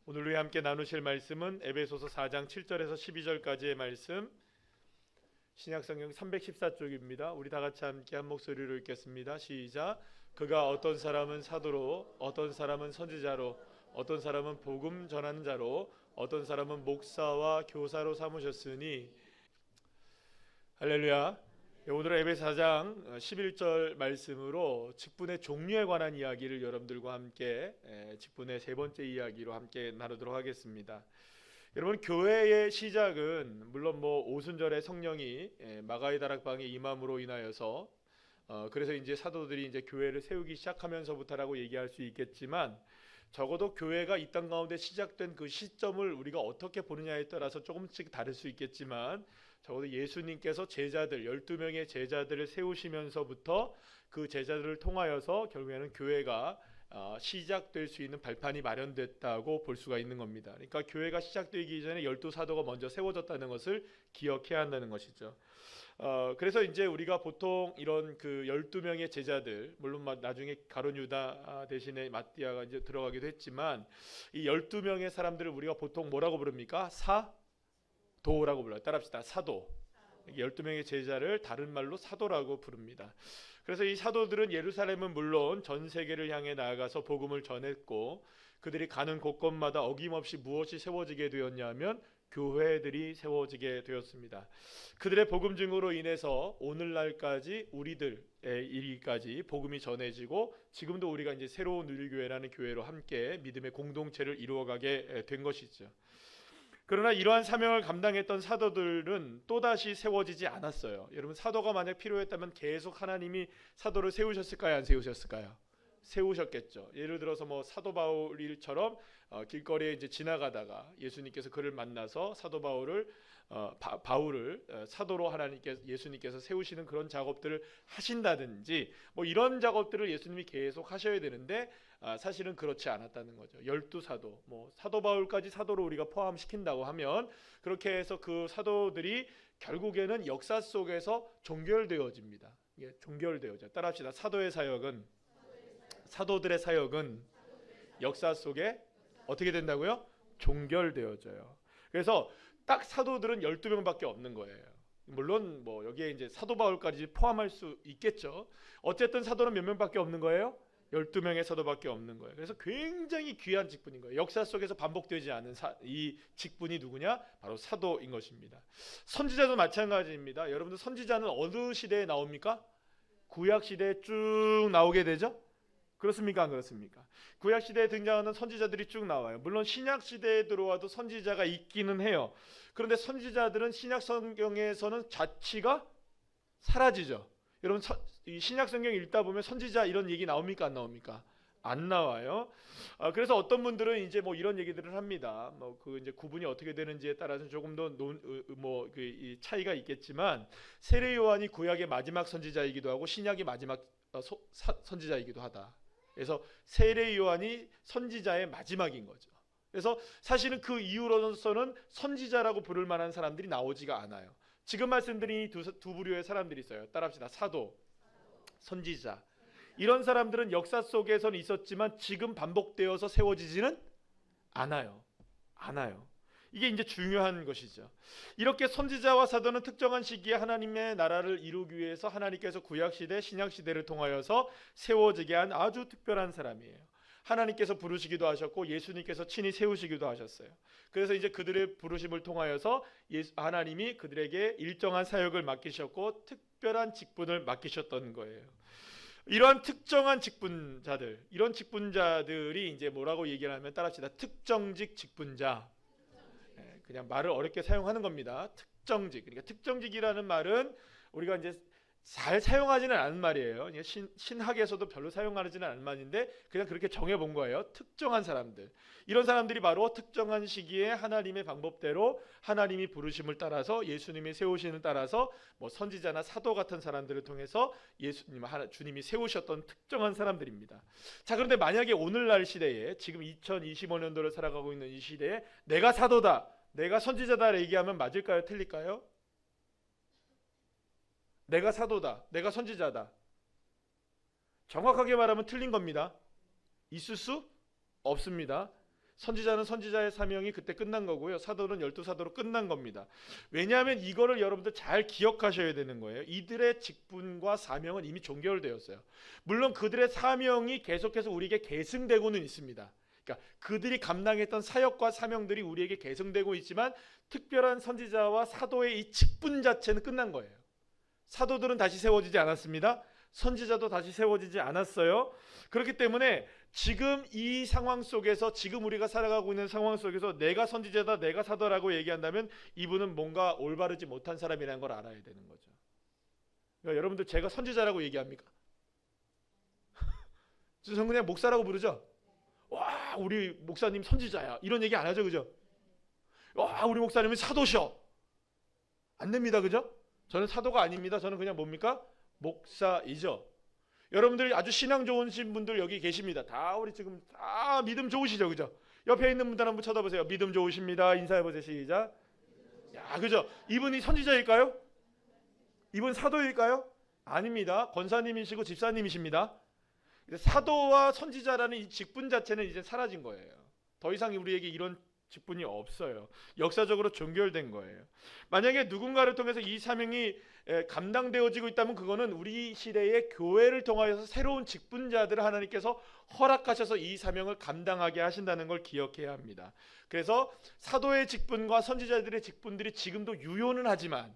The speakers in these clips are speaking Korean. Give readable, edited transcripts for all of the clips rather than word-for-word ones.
오늘 우리 함께 나누실 말씀은 에베소서 4장 7절에서 12절까지의 말씀, 신약성경 314쪽입니다. 우리 다 같이 함께 한 목소리로 읽겠습니다. 시작. 그가 어떤 사람은 사도로, 어떤 사람은 선지자로, 어떤 사람은 복음 전하는 자로, 어떤 사람은 목사와 교사로 삼으셨으니. 할렐루야. 오늘은 에베소 4장 11절 말씀으로 직분의 종류에 관한 이야기를 여러분들과 함께 직분의 세 번째 이야기로 함께 나누도록 하겠습니다. 여러분, 교회의 시작은 물론 오순절에 성령이 마가의 다락방에 임함으로 인하여서 그래서 이제 사도들이 이제 교회를 세우기 시작하면서부터라고 얘기할 수 있겠지만, 적어도 교회가 이 땅 가운데 시작된 그 시점을 우리가 어떻게 보느냐에 따라서 조금씩 다를 수 있겠지만, 적어도 예수님께서 제자들 12명의 제자들을 세우시면서부터 그 제자들을 통하여서 결국에는 교회가 시작될 수 있는 발판이 마련됐다고 볼 수가 있는 겁니다. 그러니까 교회가 시작되기 전에 12사도가 먼저 세워졌다는 것을 기억해야 한다는 것이죠. 그래서 이제 우리가 보통 이런 그 12명의 제자들, 물론 나중에 가룟 유다 대신에 마띠아가 이제 들어가기도 했지만, 이 12명의 사람들을 우리가 보통 뭐라고 부릅니까? 사도라고 불러요. 따라합시다. 사도. 12명의 제자를 다른 말로 사도라고 부릅니다. 그래서 이 사도들은 예루살렘은 물론 전 세계를 향해 나아가서 복음을 전했고, 그들이 가는 곳곳마다 어김없이 무엇이 세워지게 되었냐면 교회들이 세워지게 되었습니다. 그들의 복음 증거로 인해서 오늘날까지 우리들의 이르기까지 복음이 전해지고, 지금도 우리가 이제 새로운 누리교회라는 교회로 함께 믿음의 공동체를 이루어가게 된 것이죠. 그러나 이러한 사명을 감당했던 사도들은 또다시 세워지지 않았어요. 여러분, 사도가 만약 필요했다면 계속 하나님이 사도를 세우셨을까요? 안 세우셨을까요? 세우셨겠죠. 예를 들어서 사도 바울처럼 길거리에 이제 지나가다가 예수님께서 그를 만나서 사도 바울을 사도로 예수님께서 세우시는 그런 작업들을 하신다든지 이런 작업들을 예수님이 계속 하셔야 되는데, 사실은 그렇지 않았다는 거죠. 12사도, 사도 바울까지 사도로 우리가 포함시킨다고 하면, 그렇게 해서 그 사도들이 결국에는 역사 속에서 종결되어집니다. 이게 종결되어져. 따라합시다. 사도들의 사역은 역사 속에 어떻게 된다고요? 종결되어져요. 그래서 딱 사도들은 12명밖에 없는 거예요. 물론 여기에 이제 사도 바울까지 포함할 수 있겠죠. 어쨌든 사도는 몇 명밖에 없는 거예요? 12명의 사도밖에 없는 거예요. 그래서 굉장히 귀한 직분인 거예요. 역사 속에서 반복되지 않은 이 직분이 누구냐? 바로 사도인 것입니다. 선지자도 마찬가지입니다. 여러분들, 선지자는 어느 시대에 나옵니까? 구약 시대에 쭉 나오게 되죠. 그렇습니까? 안 그렇습니까? 구약 시대에 등장하는 선지자들이 쭉 나와요. 물론 신약 시대에 들어와도 선지자가 있기는 해요. 그런데 선지자들은 신약 성경에서는 자취가 사라지죠. 여러분, 신약 성경 읽다 보면 선지자 이런 얘기 나옵니까? 안 나옵니까? 안 나와요. 그래서 어떤 분들은 이제 이런 얘기들을 합니다. 그 이제 구분이 어떻게 되는지에 따라서 조금 더 이 차이가 있겠지만, 세례 요한이 구약의 마지막 선지자이기도 하고 신약의 마지막 선지자이기도 하다. 그래서 세례 요한이 선지자의 마지막인 거죠. 그래서 사실은 그 이후로서는 선지자라고 부를 만한 사람들이 나오지가 않아요. 지금 말씀드린 두 부류의 사람들이 있어요. 따라합시다. 사도, 선지자. 이런 사람들은 역사 속에서는 있었지만 지금 반복되어서 세워지지는 않아요. 이게 이제 중요한 것이죠. 이렇게 선지자와 사도는 특정한 시기에 하나님의 나라를 이루기 위해서 하나님께서 구약시대, 신약시대를 통하여서 세워지게 한 아주 특별한 사람이에요. 하나님께서 부르시기도 하셨고 예수님께서 친히 세우시기도 하셨어요. 그래서 이제 그들의 부르심을 통하여서 하나님이 그들에게 일정한 사역을 맡기셨고 특별한 직분을 맡기셨던 거예요. 이러한 특정한 직분자들, 이런 직분자들이 이제 뭐라고 얘기를 하면, 따라합시다. 특정직 직분자. 그냥 말을 어렵게 사용하는 겁니다. 특정직. 그러니까 특정직이라는 말은 우리가 이제 잘 사용하지는 않은 말이에요. 신학에서도 별로 사용하지는 않은 말인데 그냥 그렇게 정해본 거예요. 특정한 사람들. 이런 사람들이 바로 특정한 시기에 하나님의 방법대로 하나님이 부르심을 따라서 예수님이 세우시는 따라서 선지자나 사도 같은 사람들을 통해서 주님이 세우셨던 특정한 사람들입니다. 자, 그런데 만약에 오늘날 시대에, 지금 2025년도를 살아가고 있는 이 시대에 내가 사도다, 내가 선지자다 얘기하면 맞을까요? 틀릴까요? 내가 사도다, 내가 선지자다. 정확하게 말하면 틀린 겁니다. 있을 수 없습니다. 선지자는 선지자의 사명이 그때 끝난 거고요. 사도는 12사도로 끝난 겁니다. 왜냐하면 이거를 여러분들 잘 기억하셔야 되는 거예요. 이들의 직분과 사명은 이미 종결되었어요. 물론 그들의 사명이 계속해서 우리에게 계승되고는 있습니다. 그러니까 그들이 감당했던 사역과 사명들이 우리에게 계승되고 있지만 특별한 선지자와 사도의 이 직분 자체는 끝난 거예요. 사도들은 다시 세워지지 않았습니다. 선지자도 다시 세워지지 않았어요. 그렇기 때문에 지금 이 상황 속에서, 지금 우리가 살아가고 있는 상황 속에서 내가 선지자다, 내가 사도라고 얘기한다면 이분은 뭔가 올바르지 못한 사람이라는 걸 알아야 되는 거죠. 그러니까 여러분들 제가 선지자라고 얘기합니까? 저는 그냥 목사라고 부르죠. 와, 우리 목사님 선지자야, 이런 얘기 안 하죠, 그죠? 와, 우리 목사님은 사도셔, 안 됩니다, 그죠? 저는 사도가 아닙니다. 저는 그냥 뭡니까? 목사이죠. 여러분들 아주 신앙 좋으신 분들 여기 계십니다. 다 우리 지금 다 믿음 좋으시죠, 그죠? 옆에 있는 분들 한번 쳐다보세요. 믿음 좋으십니다. 인사해보세요. 시작. 야, 그죠? 이분이 선지자일까요? 이분 사도일까요? 아닙니다. 권사님이시고 집사님이십니다. 사도와 선지자라는 이 직분 자체는 이제 사라진 거예요. 더 이상 우리에게 이런 직분이 없어요. 역사적으로 종결된 거예요. 만약에 누군가를 통해서 이 사명이 감당되어지고 있다면 그거는 우리 시대의 교회를 통하여서 새로운 직분자들을 하나님께서 허락하셔서 이 사명을 감당하게 하신다는 걸 기억해야 합니다. 그래서 사도의 직분과 선지자들의 직분들이 지금도 유효는 하지만,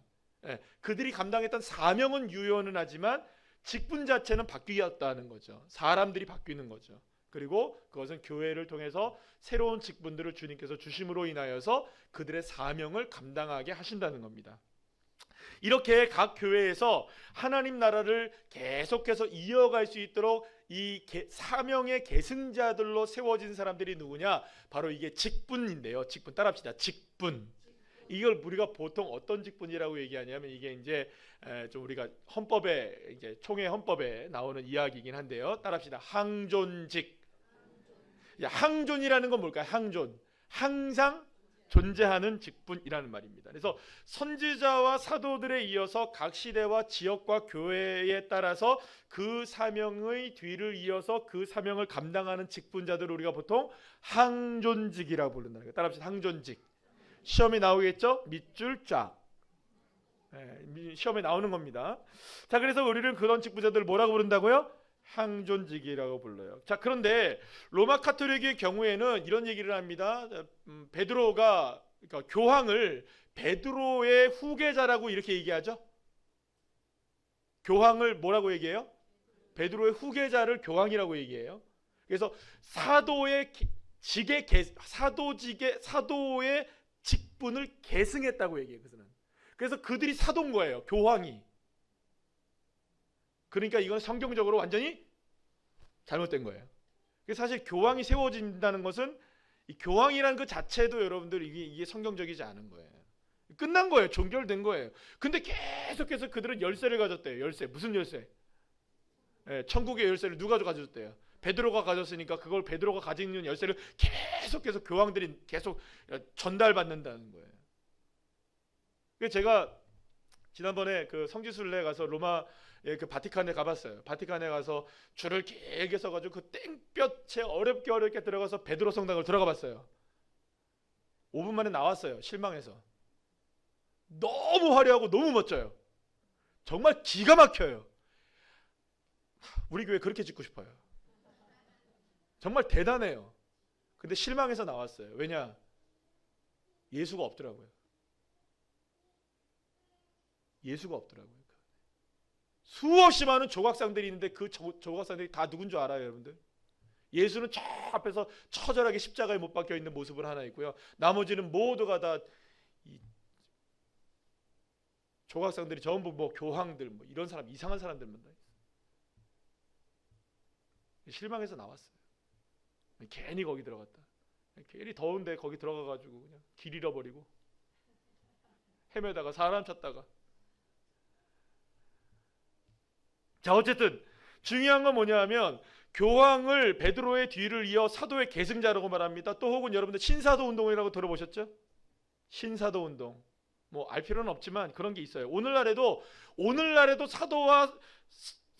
그들이 감당했던 사명은 유효는 하지만 직분 자체는 바뀌었다는 거죠. 사람들이 바뀌는 거죠. 그리고 그것은 교회를 통해서 새로운 직분들을 주님께서 주심으로 인하여서 그들의 사명을 감당하게 하신다는 겁니다. 이렇게 각 교회에서 하나님 나라를 계속해서 이어갈 수 있도록 이 사명의 계승자들로 세워진 사람들이 누구냐? 바로 이게 직분인데요. 직분 따라합시다. 직분. 이걸 우리가 보통 어떤 직분이라고 얘기하냐면 이게 이제 좀 우리가 헌법에, 이제 총회 헌법에 나오는 이야기이긴 한데요. 따라합시다. 항존직. 항존이라는 건 뭘까요? 항존. 항상 존재하는 직분이라는 말입니다. 그래서 선지자와 사도들에 이어서 각 시대와 지역과 교회에 따라서 그 사명의 뒤를 이어서 그 사명을 감당하는 직분자들을 우리가 보통 항존직이라고 부른다는 거예요. 따라합시다. 항존직. 시험에 나오겠죠? 밑줄 쫙. 시험에 나오는 겁니다. 자, 그래서 우리는 그런 직분자들을 뭐라고 부른다고요? 항존직이라고 불러요. 자, 그런데 로마 카톨릭의 경우에는 이런 얘기를 합니다. 베드로가, 그러니까 교황을 베드로의 후계자라고 이렇게 얘기하죠. 교황을 뭐라고 얘기해요? 베드로의 후계자를 교황이라고 얘기해요. 그래서 사도의 사도의 직분을 계승했다고 얘기해요. 그래서 그들이 사도인 거예요. 교황이. 그러니까 이건 성경적으로 완전히 잘못된 거예요. 사실 교황이 세워진다는 것은, 이 교황이라는 그 자체도 여러분들 이게 성경적이지 않은 거예요. 끝난 거예요. 종결된 거예요. 근데 계속해서 그들은 열쇠를 가졌대요. 열쇠. 무슨 열쇠? 천국의 열쇠를 누가 가졌대요? 베드로가 가졌으니까 그걸 베드로가 가지고 있는 열쇠를 계속해서 교황들이 계속 전달받는다는 거예요. 그래서 제가 지난번에 그 성지순례 가서 로마 그 바티칸에 가봤어요. 바티칸에 가서 줄을 길게 서가지고 그 땡볕에 어렵게 들어가서 베드로 성당을 들어가 봤어요. 5분 만에 나왔어요. 실망해서. 너무 화려하고 너무 멋져요. 정말 기가 막혀요. 우리 교회 그렇게 짓고 싶어요. 정말 대단해요. 근데 실망해서 나왔어요. 왜냐? 예수가 없더라고요. 예수가 없더라고요. 수없이 많은 조각상들이 있는데 그 조각상들이 다 누군 줄 알아요, 여러분들? 예수는 저 앞에서 처절하게 십자가에 못 박혀 있는 모습을 하나 있고요. 나머지는 모두가 다 이 조각상들이 전부 뭐 교황들, 뭐 이런 사람, 이상한 사람들만 다 있어요. 실망해서 나왔어요. 괜히 거기 들어갔다. 괜히 더운데 거기 들어가가지고 그냥 길 잃어버리고 헤매다가 사람 찾다가. 자, 어쨌든 중요한 건 뭐냐 하면 교황을 베드로의 뒤를 이어 사도의 계승자라고 말합니다. 또 혹은 여러분들 신사도 운동이라고 들어보셨죠? 신사도 운동. 뭐 알 필요는 없지만 그런 게 있어요. 오늘날에도 사도와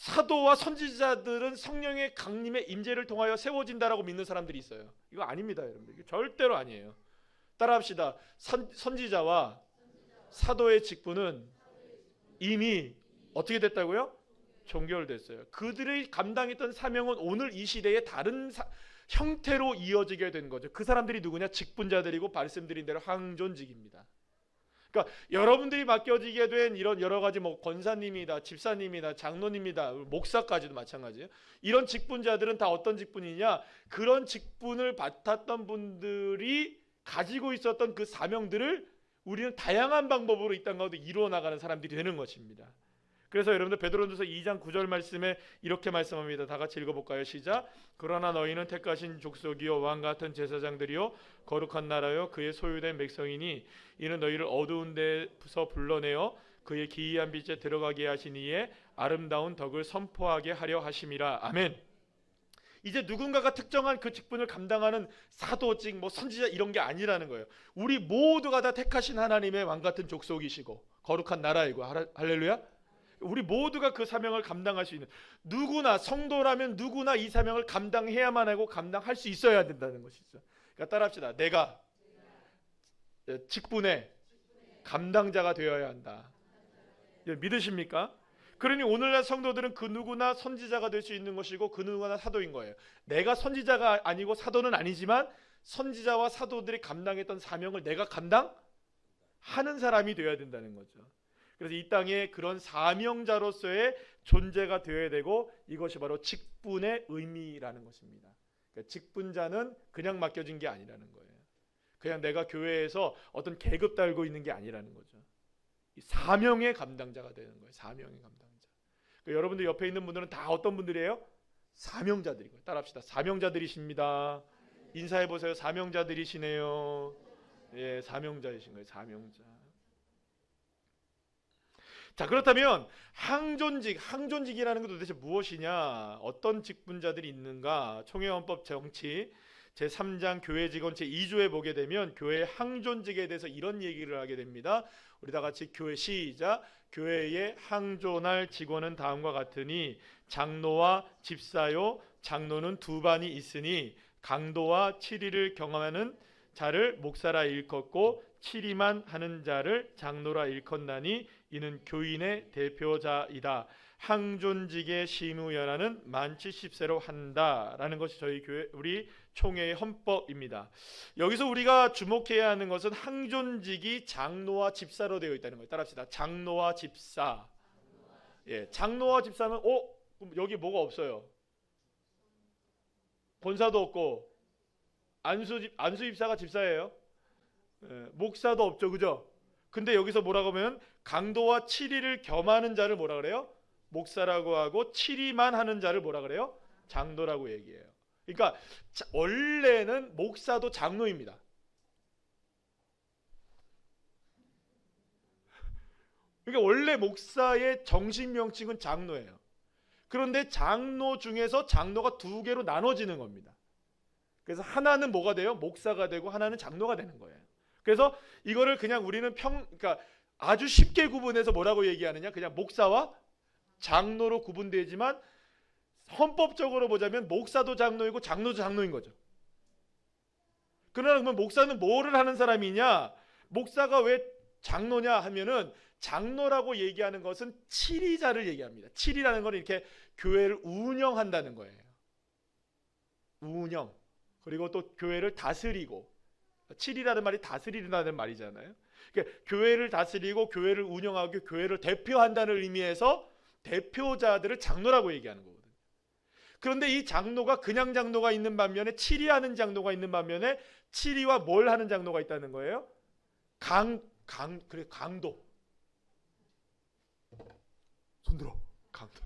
사도와 선지자들은 성령의 강림의 임재를 통하여 세워진다라고 믿는 사람들이 있어요. 이거 아닙니다, 여러분들. 이게 절대로 아니에요. 따라합시다. 선지자와 사도의 직분은 이미 어떻게 됐다고요? 종결됐어요. 그들이 감당했던 사명은 오늘 이 시대에 다른 형태로 이어지게 된 거죠. 그 사람들이 누구냐? 직분자들이고 말씀드린 대로 항존직입니다. 그러니까 여러분들이 맡겨지게 된 이런 여러 가지 뭐 권사님이다, 집사님이다, 장로님이다, 목사까지도 마찬가지예요. 이런 직분자들은 다 어떤 직분이냐? 그런 직분을 맡았던 분들이 가지고 있었던 그 사명들을 우리는 다양한 방법으로 이 땅 가운데 이루어 나가는 사람들이 되는 것입니다. 그래서 여러분들 베드로전서 2장 9절 말씀에 이렇게 말씀합니다. 다 같이 읽어볼까요? 시작. 그러나 너희는 택하신 족속이요 왕 같은 제사장들이요 거룩한 나라요 그의 소유된 백성이니 이는 너희를 어두운 데서 불러내어 그의 기이한 빛에 들어가게 하신 이의 아름다운 덕을 선포하게 하려 하심이라. 아멘. 이제 누군가가 특정한 그 직분을 감당하는 사도직, 뭐 선지자 이런 게 아니라는 거예요. 우리 모두가 다 택하신 하나님의 왕 같은 족속이시고 거룩한 나라이고, 할렐루야. 우리 모두가 그 사명을 감당할 수 있는, 누구나 성도라면 누구나 이 사명을 감당해야만 하고 감당할 수 있어야 된다는 것이죠. 그러니까 따라합시다. 내가 직분의 감당자가 되어야 한다. 믿으십니까? 그러니 오늘날 성도들은 그 누구나 선지자가 될 수 있는 것이고 그 누구나 사도인 거예요. 내가 선지자가 아니고 사도는 아니지만 선지자와 사도들이 감당했던 사명을 내가 감당하는 사람이 되어야 된다는 거죠. 그래서 이 땅에 그런 사명자로서의 존재가 되어야 되고, 이것이 바로 직분의 의미라는 것입니다. 그러니까 직분자는 그냥 맡겨진 게 아니라는 거예요. 그냥 내가 교회에서 어떤 계급 달고 있는 게 아니라는 거죠. 이 사명의 감당자가 되는 거예요. 사명의 감당자. 그러니까 여러분들 옆에 있는 분들은 다 어떤 분들이에요? 사명자들이고요. 따라합시다. 사명자들이십니다. 인사해 보세요. 사명자들이시네요. 예, 사명자이신 거예요. 사명자. 자, 그렇다면 항존직이라는 것도 도대체 무엇이냐? 어떤 직분자들이 있는가? 총회헌법 정치 제3장 교회 직원 제2조에 보게 되면 교회 항존직에 대해서 이런 얘기를 하게 됩니다. 우리 다 같이 교회 시작. 교회에 항존할 직원은 다음과 같으니 장로와 집사요. 장로는 두 반이 있으니 강도와 치리를 경험하는 자를 목사라 일컫고 치리만 하는 자를 장로라 일컫나니 이는 교인의 대표자이다. 항존직의 시무연하는 만 70세로 한다라는 것이 저희 교회 우리 총회의 헌법입니다. 여기서 우리가 주목해야 하는 것은 항존직이 장로와 집사로 되어 있다는 거예요. 따라합시다. 장로와 집사. 예, 장로와 집사는 여기 뭐가 없어요? 권사도 없고 안수 집사가 집사예요. 예, 목사도 없죠, 그죠? 근데 여기서 뭐라고 하면 강도와 치리를 겸하는 자를 뭐라 그래요? 목사라고 하고 치리만 하는 자를 뭐라 그래요? 장로라고 얘기해요. 그러니까 원래는 목사도 장로입니다. 그러니까 원래 목사의 정식 명칭은 장로예요. 그런데 장로 중에서 장로가 두 개로 나눠지는 겁니다. 그래서 하나는 뭐가 돼요? 목사가 되고 하나는 장로가 되는 거예요. 그래서 이거를 그냥 우리는 그러니까 아주 쉽게 구분해서 뭐라고 얘기하느냐? 그냥 목사와 장로로 구분되지만 헌법적으로 보자면 목사도 장로이고 장로도 장로인 거죠. 그러나 그러면 목사는 뭐를 하는 사람이냐? 목사가 왜 장로냐 하면은 장로라고 얘기하는 것은 치리자를 얘기합니다. 치리라는 건 이렇게 교회를 운영한다는 거예요. 운영. 그리고 또 교회를 다스리고, 치리라는 말이 다스리다는 말이잖아요. 그러니까 교회를 다스리고 교회를 운영하고 교회를 대표한다는 의미에서 대표자들을 장로라고 얘기하는 거거든요. 그런데 이 장로가 그냥 장로가 있는 반면에 치리하는 장로가 있는 반면에 치리와 뭘 하는 장로가 있다는 거예요? 강도. 손들어. 강도.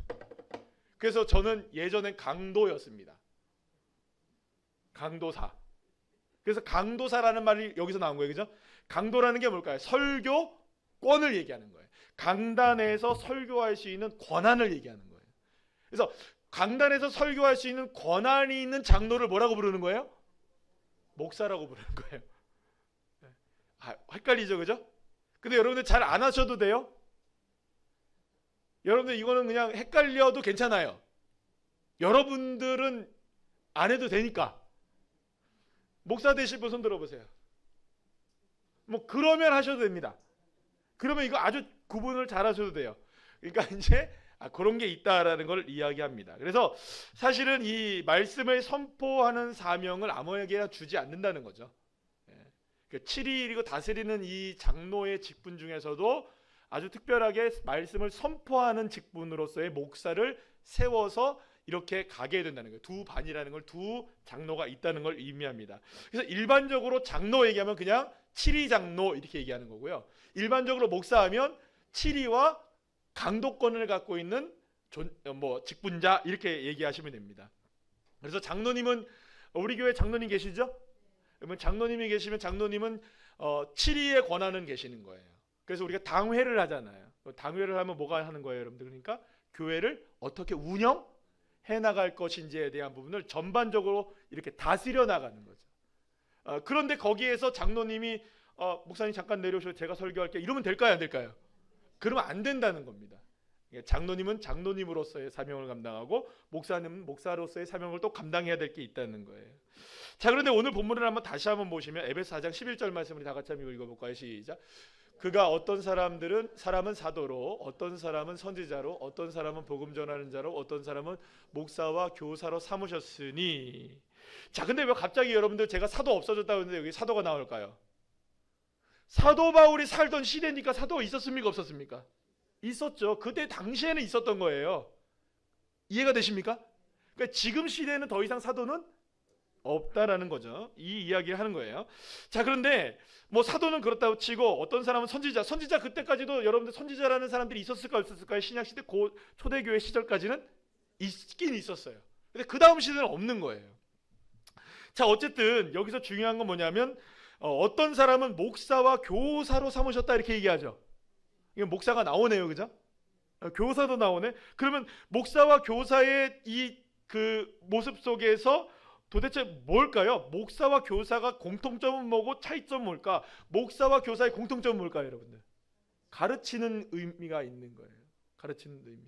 그래서 저는 예전엔 강도였습니다. 강도사. 그래서 강도사라는 말이 여기서 나온 거예요. 그죠? 강도라는 게 뭘까요? 설교권을 얘기하는 거예요. 강단에서 설교할 수 있는 권한을 얘기하는 거예요. 그래서 강단에서 설교할 수 있는 권한이 있는 장로를 뭐라고 부르는 거예요? 목사라고 부르는 거예요. 헷갈리죠, 그죠? 근데 여러분들 잘 안 하셔도 돼요. 여러분들 이거는 그냥 헷갈려도 괜찮아요. 여러분들은 안 해도 되니까. 목사 되실 분 손 들어보세요. 뭐 그러면 하셔도 됩니다. 그러면 이거 아주 구분을 잘 하셔도 돼요. 그러니까 이제 그런 게 있다라는 걸 이야기합니다. 그래서 사실은 이 말씀을 선포하는 사명을 아무에게나 주지 않는다는 거죠. 7일이고 다스리는 이 장로의 직분 중에서도 아주 특별하게 말씀을 선포하는 직분으로서의 목사를 세워서 이렇게 가게 된다는 거예요. 두 반이라는 걸, 두 장로가 있다는 걸 의미합니다. 그래서 일반적으로 장로 얘기하면 그냥 7위 장로 이렇게 얘기하는 거고요. 일반적으로 목사하면 7위와 강도권을 갖고 있는 직분자 이렇게 얘기하시면 됩니다. 그래서 장로님은 우리 교회 장로님 계시죠? 그러면 장로님이 계시면 장로님은 7위의 권한은 계시는 거예요. 그래서 우리가 당회를 하잖아요. 당회를 하면 뭐가 하는 거예요, 여러분들? 그러니까 교회를 어떻게 운영해 나갈 것인지에 대한 부분을 전반적으로 이렇게 다스려 나가는 거죠. 그런데 거기에서 장로님이 목사님 잠깐 내려오셔서 제가 설교할게요. 이러면 될까요, 안 될까요? 그러면 안 된다는 겁니다. 장로님은 장로님으로서의 사명을 감당하고 목사님은 목사로서의 사명을 또 감당해야 될 게 있다는 거예요. 자, 그런데 오늘 본문을 한번 다시 한번 보시면 에베소 4장 11절 말씀을 다 같이 한번 읽어볼까요? 시작. 그가 어떤 사람은 사도로, 어떤 사람은 선지자로, 어떤 사람은 복음 전하는 자로, 어떤 사람은 목사와 교사로 삼으셨으니. 자, 근데 왜 갑자기 여러분들 제가 사도 없어졌다고 했는데 여기 사도가 나올까요? 사도 바울이 살던 시대니까 사도가 있었습니까, 없었습니까? 있었죠. 그때 당시에는 있었던 거예요. 이해가 되십니까? 그러니까 지금 시대에는 더 이상 사도는 없다라는 거죠. 이 이야기를 하는 거예요. 자, 그런데 뭐 사도는 그렇다고 치고 어떤 사람은 선지자 그때까지도 여러분들 선지자라는 사람들이 있었을까 없었을까요? 신약 시대 초대교회 시절까지는 있긴 있었어요. 근데 그 다음 시대는 없는 거예요. 자, 어쨌든 여기서 중요한 건 뭐냐면 어떤 사람은 목사와 교사로 삼으셨다 이렇게 얘기하죠. 이게 목사가 나오네요, 그죠? 교사도 나오네. 그러면 목사와 교사의 이 그 모습 속에서 도대체 뭘까요? 목사와 교사가 공통점은 뭐고 차이점은 뭘까? 목사와 교사의 공통점은 뭘까요, 여러분들? 가르치는 의미가 있는 거예요. 가르치는 의미.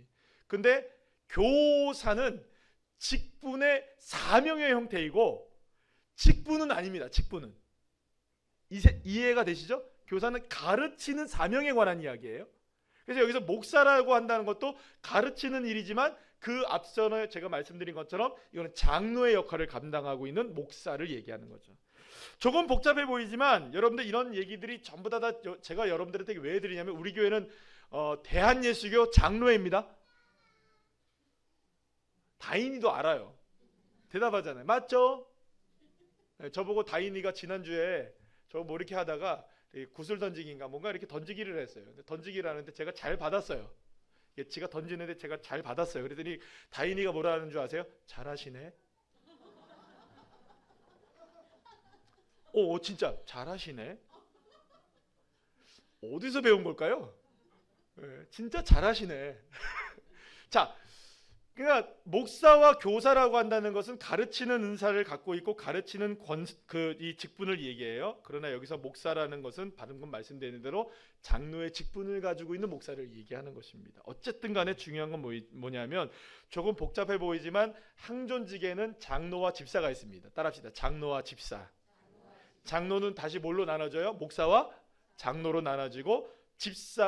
근데 교사는 직분의 사명의 형태이고 직분은 아닙니다. 직분은. 이해가 되시죠? 교사는 가르치는 사명에 관한 이야기예요. 그래서 여기서 목사라고 한다는 것도 가르치는 일이지만 그 앞서는 제가 말씀드린 것처럼 이거는 장로의 역할을 감당하고 있는 목사를 얘기하는 거죠. 조금 복잡해 보이지만 여러분들 이런 얘기들이 전부 다 제가 여러분들한테 왜 드리냐면 우리 교회는 대한예수교 장로회입니다. 다인이도 알아요. 대답하잖아요. 맞죠? 저보고 다인이가 지난주에 저 뭐 이렇게 하다가 구슬 던지기인가 뭔가 이렇게 던지기를 했어요. 던지기를 하는데 제가 잘 받았어요. 지가 던지는데 제가 잘 받았어요. 그랬더니 다인이가 뭐라 하는 줄 아세요? 잘하시네. 진짜 잘하시네. 어디서 배운 걸까요? 진짜 잘하시네. 자, 그러니까 목사와 교사라고 한다는 것은 가르치는 은사를 갖고 있고 가르치는 이 직분을 얘기해요. 그러나 여기서 목사라는 것은 방금 말씀드린 대로 장로의 직분을 가지고 있는 목사를 얘기하는 것입니다. 어쨌든 간에 중요한 건 뭐냐면 조금 복잡해 보이지만 항존직에는 장로와 집사가 있습니다. 따라합시다. 장로와 집사. 장로는 다시 뭘로 나눠져요? 목사와 장로로 나눠지고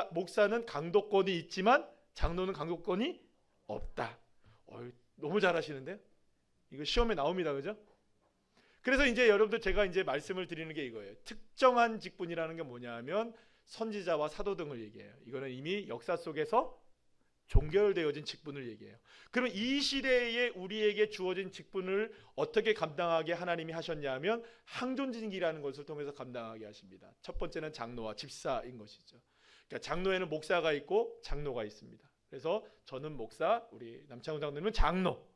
목사는 강도권이 있지만 장로는 강도권이 없다. 너무 잘하시는데요? 이거 시험에 나옵니다, 그죠? 그래서 이제 여러분들 제가 이제 말씀을 드리는 게 이거예요. 특정한 직분이라는 게 뭐냐면 선지자와 사도 등을 얘기해요. 이거는 이미 역사 속에서 종결되어진 직분을 얘기해요. 그럼 이 시대에 우리에게 주어진 직분을 어떻게 감당하게 하나님이 하셨냐면 항존직이라는 것을 통해서 감당하게 하십니다. 첫 번째는 장로와 집사인 것이죠. 그러니까 장로에는 목사가 있고 장로가 있습니다. 그래서 저는 목사, 우리 남창훈 장로님은 장로.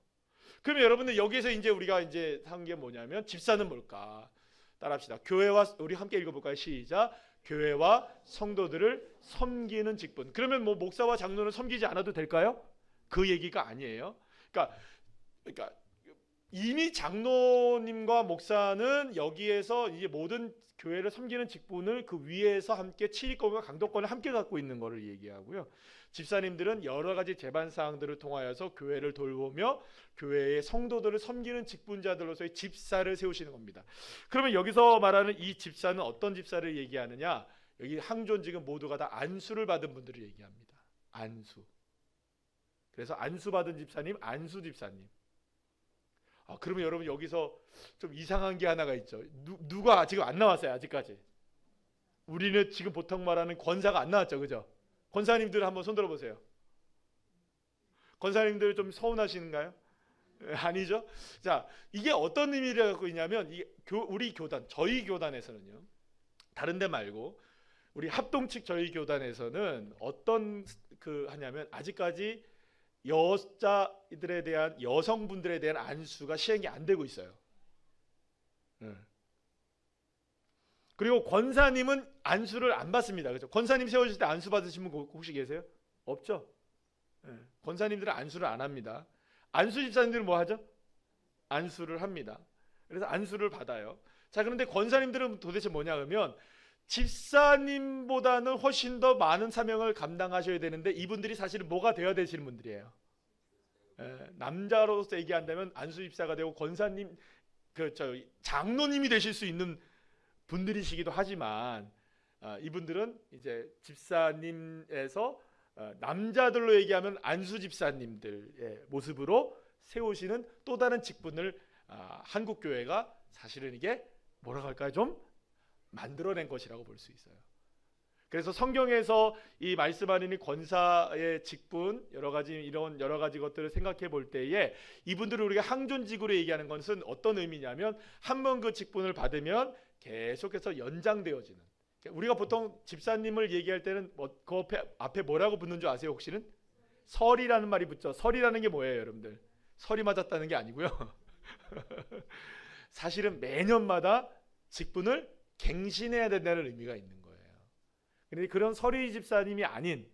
그러면 여러분들 여기에서 이제 우리가 이제 한 게 뭐냐면 집사는 뭘까? 따라합시다. 교회와 우리 함께 읽어볼까요? 시작. 교회와 성도들을 섬기는 직분. 그러면 뭐 목사와 장로는 섬기지 않아도 될까요? 그 얘기가 아니에요. 그러니까 이미 장로님과 목사는 여기에서 이제 모든 교회를 섬기는 직분을 그 위에서 함께 치리권과 강도권을 함께 갖고 있는 것을 얘기하고요. 집사님들은 여러 가지 재반 사항들을 통하여서 교회를 돌보며 교회의 성도들을 섬기는 직분자들로서의 집사를 세우시는 겁니다. 그러면 여기서 말하는 이 집사는 어떤 집사를 얘기하느냐? 여기 항존직은 모두가 다 안수를 받은 분들을 얘기합니다. 안수. 그래서 안수 받은 집사님, 안수 집사님. 그러면 여러분 여기서 좀 이상한 게 하나가 있죠. 누가 지금 안 나왔어요, 아직까지. 우리는 지금 보통 말하는 권사가 안 나왔죠, 그죠? 권사님들 한번 손 들어보세요. 권사님들 좀 서운하신가요? 아니죠. 자, 이게 어떤 의미를 갖고 있냐면 우리 교단, 저희 교단에서는요, 다른 데 말고 우리 합동 측 저희 교단에서는 어떤 하냐면 아직까지 여자들에 대한, 여성분들에 대한 안수가 시행이 안 되고 있어요. 그리고 권사님은 안수를 안 받습니다. 그렇죠? 권사님 세워질 때 안수 받으신 분 혹시 계세요? 없죠? 권사님들은 안수를 안 합니다. 안수 집사님들은 뭐 하죠? 안수를 합니다. 그래서 안수를 받아요. 자, 그런데 권사님들은 도대체 뭐냐 그러면 집사님보다는 훨씬 더 많은 사명을 감당하셔야 되는데 이분들이 사실은 뭐가 되어야 되시는 분들이에요. 남자로서 얘기한다면 안수 집사가 되고 권사님, 장로님이 되실 수 있는 분들이시기도 하지만 이분들은 이제 집사님에서 남자들로 얘기하면 안수 집사님들의 모습으로 세우시는 또 다른 직분을 한국 교회가 사실은 이게 뭐라고 할까요? 좀 만들어낸 것이라고 볼 수 있어요. 그래서 성경에서 이 말씀하는 이 권사의 직분, 여러 가지 것들을 생각해 볼 때에 이분들을 우리가 항존직으로 얘기하는 것은 어떤 의미냐면 한 번 그 직분을 받으면 계속해서 연장되어지는. 우리가 보통 집사님을 얘기할 때는 그 앞에 뭐라고 붙는 줄 아세요? 혹시는? 설이라는 말이 붙죠. 설이라는 게 뭐예요, 여러분들? 설이 맞았다는 게 아니고요. 사실은 매년마다 직분을 갱신해야 된다는 의미가 있는 거예요. 그런데 그런 서리 집사님이 아닌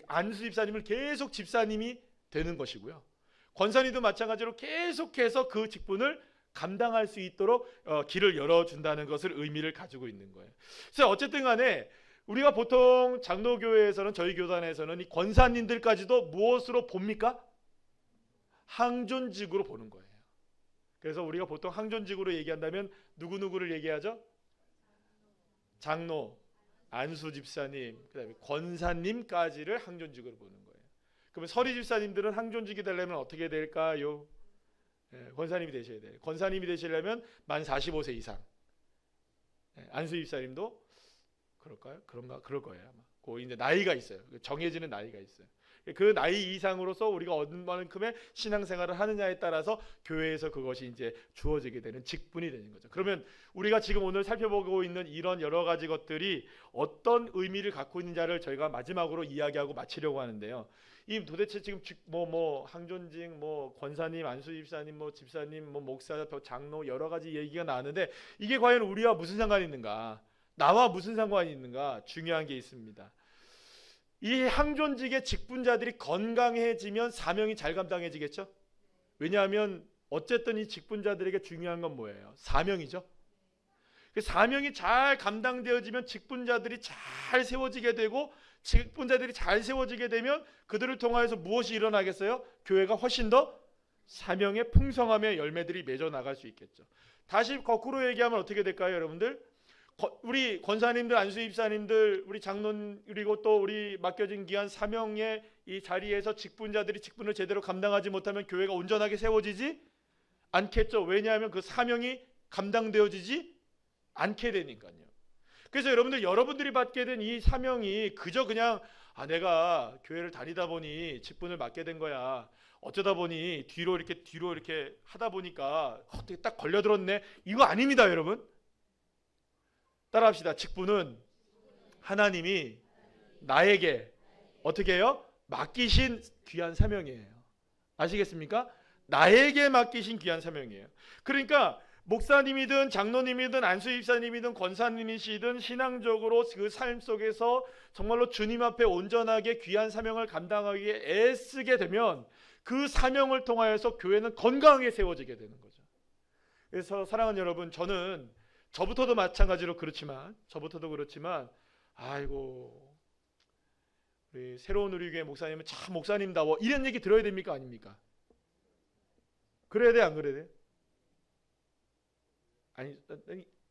안수 집사님을 계속 집사님이 되는 것이고요. 권사님도 마찬가지로 계속해서 그 직분을 감당할 수 있도록 길을 열어준다는 것을 의미를 가지고 있는 거예요. 그래서 어쨌든 간에 우리가 보통 장로교회에서는, 저희 교단에서는 이 권사님들까지도 무엇으로 봅니까? 항존직으로 보는 거예요. 그래서 우리가 보통 항존직으로 얘기한다면 누구누구를 얘기하죠? 장로, 안수 집사님, 그다음에 권사님까지를 항존직으로 보는 거예요. 그러면 서리 집사님들은 항존직이 되려면 어떻게 될까요? 권사님이 되셔야 돼요. 권사님이 되시려면 만 45세 이상. 안수 집사님도 그럴까요? 그럴 거예요 아마. 그 이제 나이가 있어요. 정해지는 나이가 있어요. 그 나이 이상으로서 우리가 어느 만큼의 신앙생활을 하느냐에 따라서 교회에서 그것이 이제 주어지게 되는 직분이 되는 거죠. 그러면 우리가 지금 오늘 살펴보고 있는 이런 여러 가지 것들이 어떤 의미를 갖고 있는지를 저희가 마지막으로 이야기하고 마치려고 하는데요. 이 도대체 지금 항존직, 권사님, 안수 집사님, 집사님, 목사, 장로 여러 가지 얘기가 나왔는데 이게 과연 우리와 무슨 상관이 있는가? 나와 무슨 상관이 있는가? 중요한 게 있습니다. 이 항존직의 직분자들이 건강해지면 사명이 잘 감당해지겠죠? 왜냐하면 어쨌든 이 직분자들에게 중요한 건 뭐예요? 사명이죠. 그 사명이 잘 감당되어지면 직분자들이 잘 세워지게 되고, 직분자들이 잘 세워지게 되면 그들을 통하여서 무엇이 일어나겠어요? 교회가 훨씬 더 사명의 풍성함의 열매들이 맺어 나갈 수 있겠죠. 다시 거꾸로 얘기하면 어떻게 될까요, 여러분들? 우리 권사님들, 안수집사님들, 우리 장로님, 그리고 또 우리 맡겨진 귀한 사명의 이 자리에서 직분자들이 직분을 제대로 감당하지 못하면 교회가 온전하게 세워지지 않겠죠. 왜냐하면 그 사명이 감당되어지지 않게 되니까요. 그래서 여러분들이 받게 된 이 사명이 그저 그냥 내가 교회를 다니다 보니 직분을 맡게 된 거야. 어쩌다 보니 뒤로 이렇게 하다 보니까 어떻게 딱 걸려들었네. 이거 아닙니다, 여러분. 따라합시다. 직분은 하나님이 나에게 어떻게 해요? 맡기신 귀한 사명이에요. 아시겠습니까? 나에게 맡기신 귀한 사명이에요. 그러니까 목사님이든 장로님이든 안수집사님이든 권사님이시든 신앙적으로 그 삶 속에서 정말로 주님 앞에 온전하게 귀한 사명을 감당하기에 애쓰게 되면 그 사명을 통하여서 교회는 건강하게 세워지게 되는 거죠. 그래서 사랑하는 여러분, 저부터도 마찬가지로 그렇지만 아이고 우리 새로운 우리교회 목사님은 참 목사님다워 이런 얘기 들어야 됩니까 아닙니까? 그래야 돼 안 그래야 돼? 아니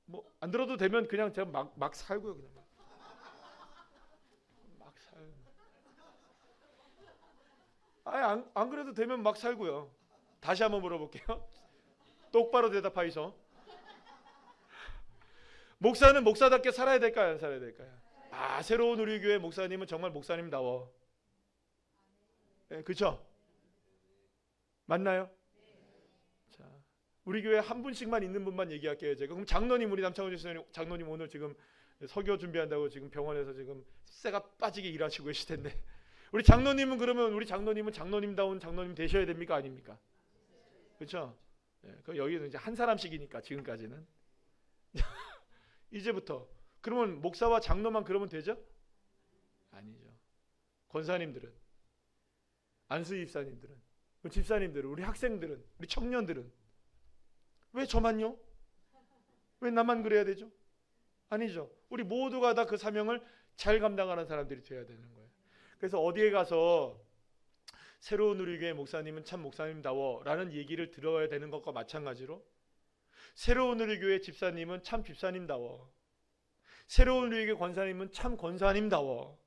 뭐 안 들어도 되면 그냥 제가 막 살고요 그냥 막 살. 아니 안 그래도 되면 막 살고요. 다시 한번 물어볼게요. 똑바로 대답하이소. 목사는 목사답게 살아야 될까요 안 살아야 될까요? 아 새로운 우리 교회 목사님은 정말 목사님다워. 네, 그렇죠? 맞나요? 자, 우리 교회 한 분씩만 있는 분만 얘기할게요. 제가 그럼 장로님 우리 남창호 장로님 오늘 지금 설교 준비한다고 지금 병원에서 지금 쇠가 빠지게 일하시고 계실 텐데 우리 장로님은 그러면 우리 장로님은 장로님다운 장로님 되셔야 됩니까 아닙니까? 그렇죠? 네, 그 여기는 이제 한 사람씩이니까 지금까지는 이제부터 그러면 목사와 장로만 그러면 되죠? 아니죠. 권사님들은 안수 집사님들은 집사님들은 우리 학생들은 우리 청년들은 왜 저만요? 왜 나만 그래야 되죠? 아니죠. 우리 모두가 다 그 사명을 잘 감당하는 사람들이 되어야 되는 거예요. 그래서 어디에 가서 새로운 우리 교회 목사님은 참 목사님다워 라는 얘기를 들어야 되는 것과 마찬가지로 새로운 우리 교회 집사님은 참 집사님다워, 새로운 우리 교회 권사님은 참 권사님다워,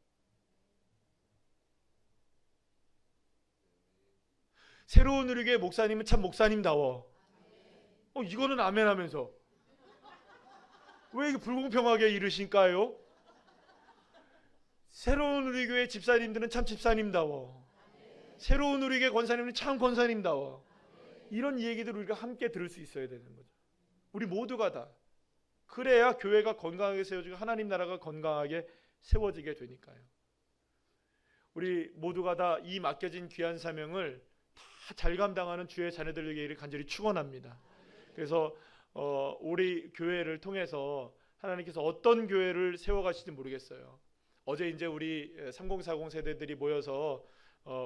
새로운 우리 교회 목사님은 참 목사님다워. 이거는 아멘 하면서 왜 이게 불공평하게 이르신가요? 새로운 우리 교회 집사님들은 참 집사님다워, 새로운 우리 교회 권사님은 참 권사님다워. 이런 얘기들을 우리가 함께 들을 수 있어야 되는 거죠. 우리 모두가 다 그래야 교회가 건강하게 세워지고 하나님 나라가 건강하게 세워지게 되니까요. 우리 모두가 다 이 맡겨진 귀한 사명을 다 잘 감당하는 주의 자녀들 되기를 간절히 축원합니다. 그래서 우리 교회를 통해서 하나님께서 어떤 교회를 세워가실지 모르겠어요. 어제 이제 우리 3040 세대들이 모여서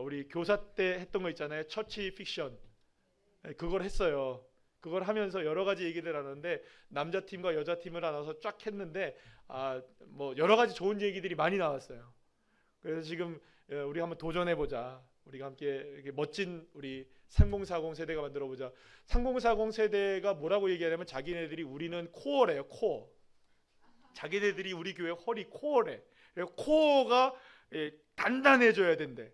우리 교사 때 했던 거 있잖아요. 처치 픽션. 그걸 했어요. 그걸 하면서 여러 가지 얘기를 하는데 남자 팀과 여자 팀을 나눠서 쫙 했는데 뭐 여러 가지 좋은 얘기들이 많이 나왔어요. 그래서 지금 우리 한번 도전해 보자. 우리가 함께 이렇게 멋진 우리 3040 세대가 만들어 보자. 3040 세대가 뭐라고 얘기하냐면 자기네들이 우리는 코어래요. 코어. 자기네들이 우리 교회 허리 코어래. 그래서 코어가 단단해져야 된대.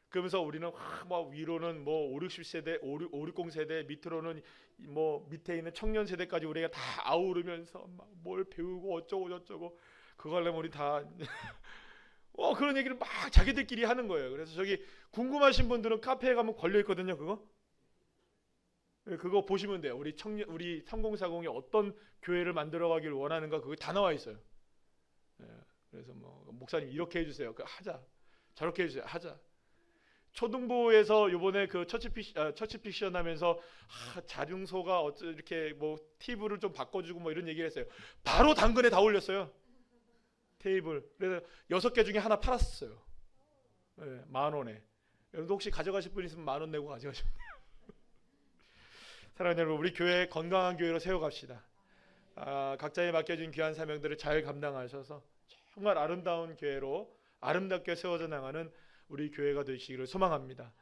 그러면서 우리는 막 위로는 뭐 5, 60세대, 5, 60 세대, 밑으로는 뭐 밑에 있는 청년 세대까지 우리가 다 아우르면서 막 뭘 배우고 어쩌고 저쩌고 그걸 하려면 우리 다 그런 얘기를 막 자기들끼리 하는 거예요. 그래서 저기 궁금하신 분들은 카페에 가면 걸려 있거든요. 그거 보시면 돼요. 우리 3040이 어떤 교회를 만들어가기를 원하는가 그거 다 나와 있어요. 그래서 뭐 목사님 이렇게 해주세요. 하자. 저렇게 해주세요. 하자. 초등부에서 요번에 그 처치 픽션 하면서 자중소가 이렇게 뭐 팁을 좀 바꿔주고 뭐 이런 얘기를 했어요. 바로 당근에 다 올렸어요. 테이블. 그래서 6개 중에 하나 팔았어요. 10,000원에. 여러분도 혹시 가져가실 분 있으면 10,000원 내고 가져가시면 돼요. 사랑하는 여러분, 우리 교회 건강한 교회로 세워갑시다. 각자의 맡겨진 귀한 사명들을 잘 감당하셔서 정말 아름다운 교회로 아름답게 세워져 나가는 우리 교회가 되시기를 소망합니다.